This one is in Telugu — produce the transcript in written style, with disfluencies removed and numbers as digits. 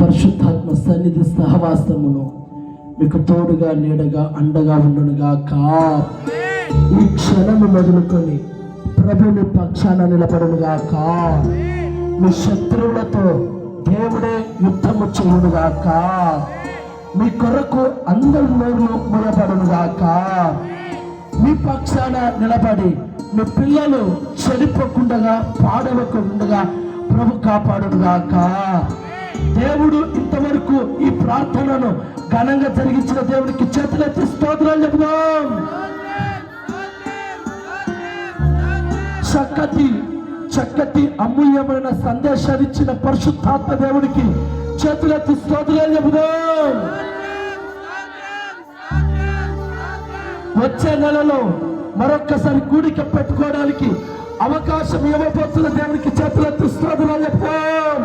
పరిశుద్ధాత్మ సన్నిధి సహవాసమును మీకు తోడుగా నీడగా అండగా ఉండునుగాక. ఈ క్షణము మొదలుకొని ప్రభుని పక్షాన నిలబడునుగాక. మీ శత్రువులతో దేవుడే యుద్ధము చేయునుగాక. మీ కొరకు అందరి నోరులు మూయబడునుగాక. మీ పక్షాన నిలబడి మీ పిల్లలు చెడిపోకుండా పాడవకుండా ప్రభు కాపాడునుగాక. దేవుడు ఇంతవరకు ఈ ప్రార్థనను ఘనంగా జరిగించిన దేవుడికి చేతులెత్తి స్తోత్రాలు చెబుదాం. చక్కటి అమూల్యమైన సందేశాన్ని ఇచ్చిన పరిశుద్ధాత్మ దేవుడికి చేతులెత్తి స్తోత్రాలు చెబుదాం. వచ్చే నెలలో మరొక్కసారి కూడిక పెట్టుకోవడానికి అవకాశం ఇవ్వబోతున్న దేవుడికి చేతులెత్తి స్తోత్రాలు చెబుదాం.